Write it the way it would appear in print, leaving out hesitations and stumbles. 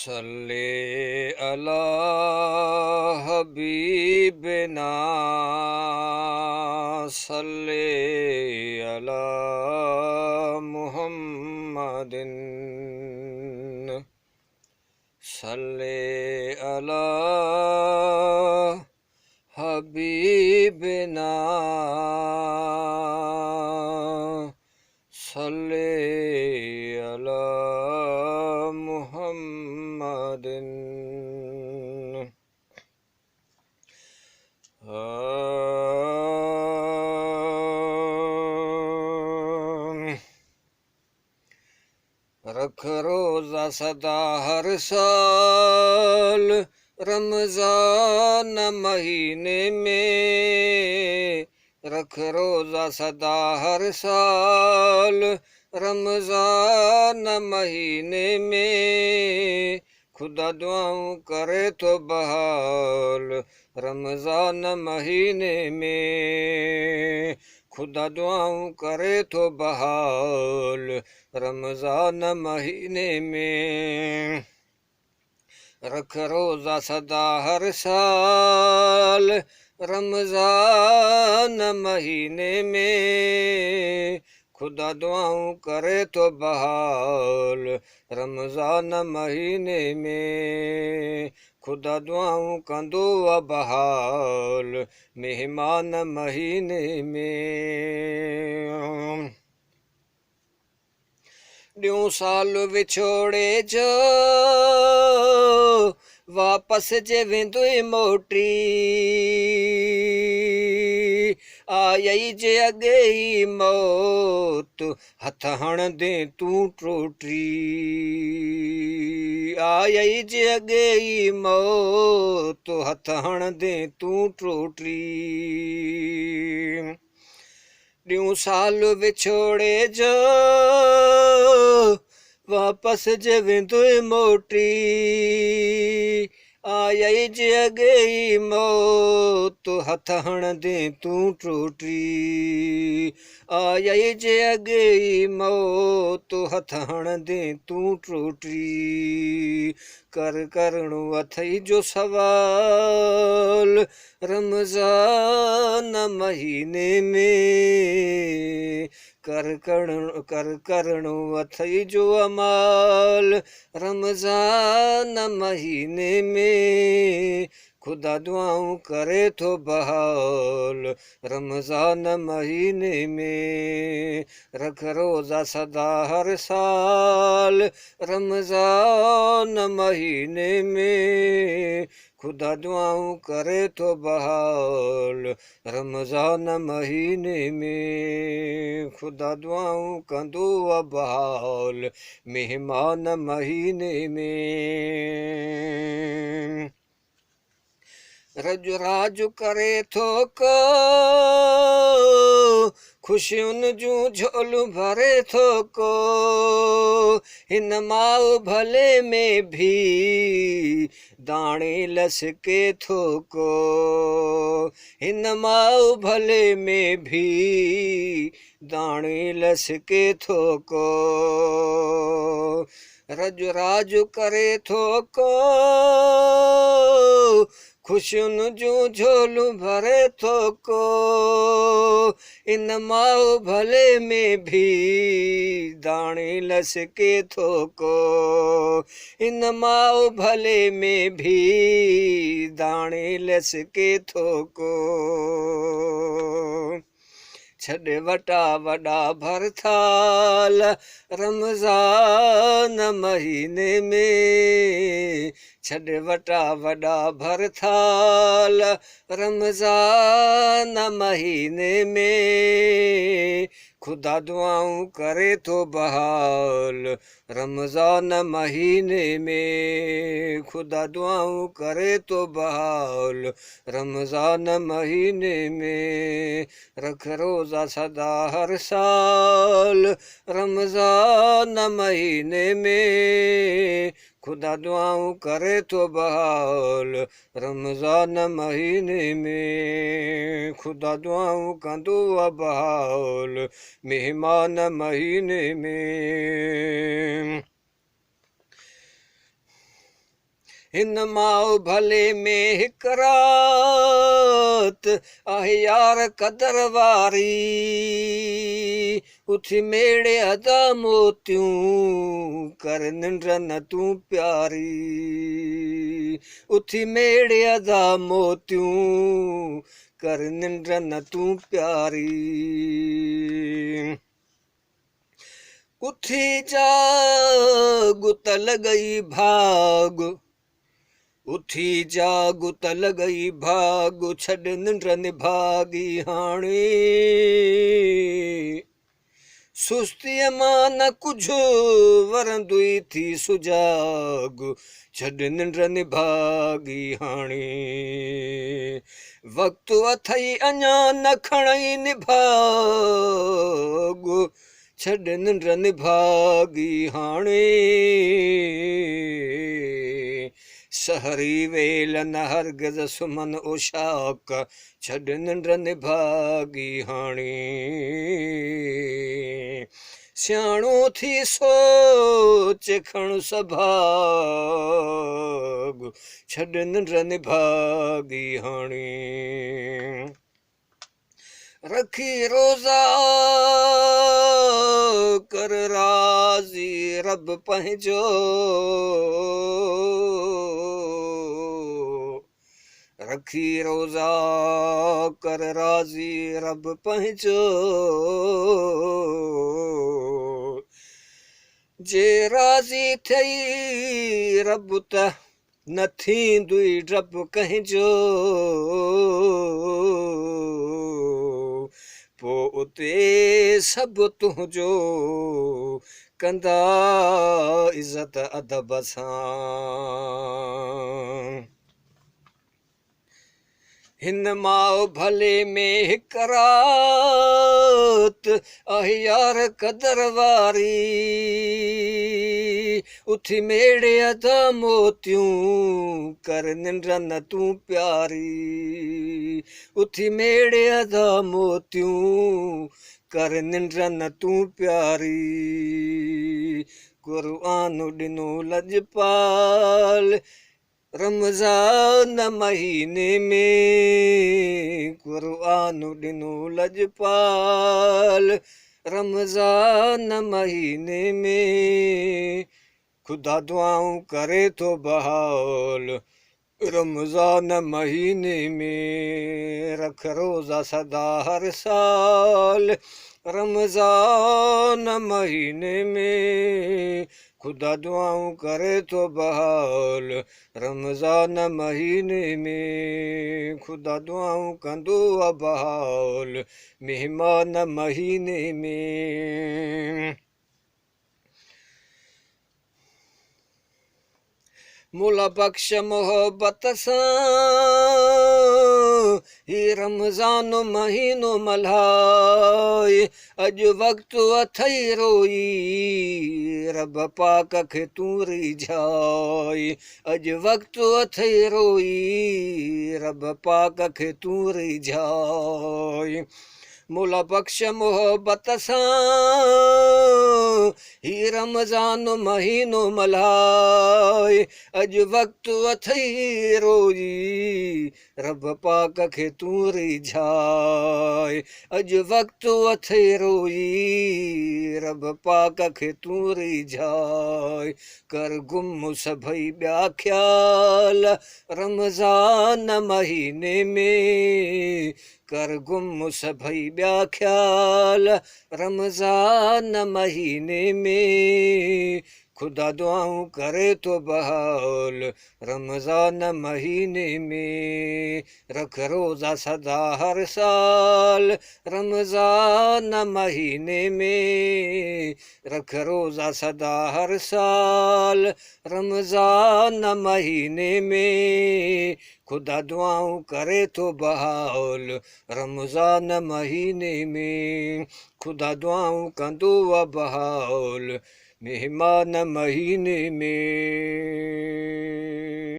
صلی علی حبیبنا صلی علی محمد صلی علی حبیبنا صلی علی محمد رکھ روزہ صدا ہر سال رمضان مہینے میں، رکھ روزہ صدا ہر سال رمضان مہینے میں، خدا دعاؤں کرے تو بحال رمضان مہینے میں، خدا دعاؤں کرے تو بحال رمضان مہینے میں، رکھ روزہ صدا ہر سال رمضان مہینے میں، خدا دعاؤں کرے تو بحال رمضان مہینے میں، خدا دعاؤں کندو بحال مہمان مہینے میں، ڈیوں سال وچھوڑے جو واپس جے ویندوئی موٹی، آئی جے اگئی موت ہتھ ہن دے توں ٹوٹی، آئی جے اگئی موت ہتھ ہن دے توں ٹوٹی، ڈیوں سال وچھوڑے جو واپس جے ویندوئی موٹی، آئی جے اگئی موت ہتھ ہن دے توں ٹوٹی، آئی جے اگئی موت ہتھ ہن دے توں ٹوٹی، کرنو اتھئی جو سوال رمضان مہینے میں، کرنو اتھئی جو عمال رمضان مہینے میں، خدا دعاؤں کرے تو بحال رمضان مہینے میں، رکھ روزہ صدا ہر سال رمضان مہینے میں، خدا دعاؤں کرے تو بحال رمضان مہینے میں، خدا دعاؤں کندو بحال مہمان مہینے میں، رج راج کرے تو کو خوشیون جوں جھولوں بھرے تو کو، ہن ماؤ بھلے میں بھی دانے لسکے تو کو، ہن ماؤ بھلے میں بھی دانے لسکے تو کو، رج راج کرے تو کو خوشیون جوں جھولوں بھرے تو کو، ان ماؤ بھلے میں بھی دانے لسکے تو کو، ان ماؤ بھلے میں بھی دانے لسکے تو کو، چھڈ وٹا وڈا بھر تھال رمضان مہینے میں، چھڈ وٹا وڈا بھر تھال رمضان مہینے میں، خدا دعاؤں کرے تو بحال رمضان مہینے میں، خدا دعاؤں کرے تو بحال رمضان مہینے میں، رکھ روزہ صدا ہر سال رمضان مہینے میں، خدا دعاؤں کرے تو بحال رمضان مہینے میں، خدا دعاؤں کندو بحال مہمان مہینے میں، हिन माउ भले में हिकु रात आहे यार कदर वारी उथी मेड़े अदा मोतियूं कर निंड न तूं प्यारी उथी मेड़े अदा मोतियूं कर निंड न तूं प्यारी उथी जाग त लॻई भाग उथी जाग त लॻई भाग छॾ निंड निभागी हाणे सुस्तीअ मां न कुझु वरंदुई थी सुजाग छॾ निंड निभागी हाणे वक़्तु अथई अञा न खणई निभाग छॾ निंड निभागी हाणे सहरी वेल न हरगिज़ सुमन उशाक छॾ निंड निभागी हाणे सियाणो थी सोच खण सभाग छॾ निंड निभागी हाणे रखी रोज़ा कर राज़ी रब पंहिंजो रखी रोज़ा कर राज़ी रब पंहिंजो जे राज़ी थई रब त न थींदुई रब कंहिंजो पोइ उते सभु तुंहिंजो कंदा इज़त अदब सां हिन माउ भले में हिकु रात आहे यार कदर वारी उथी मेड़े अदा मोतियूं कर निंड न तूं प्यारी उथी मेड़े अदा मोतियूं कर निंड न तूं प्यारी क़ुर्आन ॾिनो लजपाल रमज़ान महीने में क़ुर्आन ॾिनो लजपाल रमज़ान महीने में खुदा दुआऊं करे थो बहाल रमज़ान महीने में रख रोज़ा सदा हर साल रमज़ान महीने में खुदा दुआऊं करे थो बहाल रमज़ान महीने में खुदा दुआऊं कंदो आहे बहाल महिमान महीने में मुला बख़्श मोहब्बत सां ही रमज़ान महीनो मल्हाए अॼु वक़्तु अथई रोई रब पाक खे तूं रिझाए अॼु वक़्तु अथई रोई रब पाक खे तूं रिझाए मुला बख़्श मोहब्बत सां ही रमज़ान महीनो मल्हाए अॼु वक़्तु अथई रोई रब पाक खे तूं रिझाए अॼु वक़्तु अथई रोई रब पाक खे तूं रिझाए कर गुम सभई ॿिया ख़्याल रमज़ान महीने में कर गुम सभई ॿिया ख़्याल रमज़ान महीने में खुदा दुआऊं करे थो बहाल रमज़ान महीने में रख रोज़ा सदा हर साल रमज़ान महीने में रख रोज़ा सदा हर साल रमज़ान महीने में खुदा दुआऊं करे थो बहाल रमज़ान महीने में खुदा दुआऊं कंदो आहे बहाल महिमान महीने में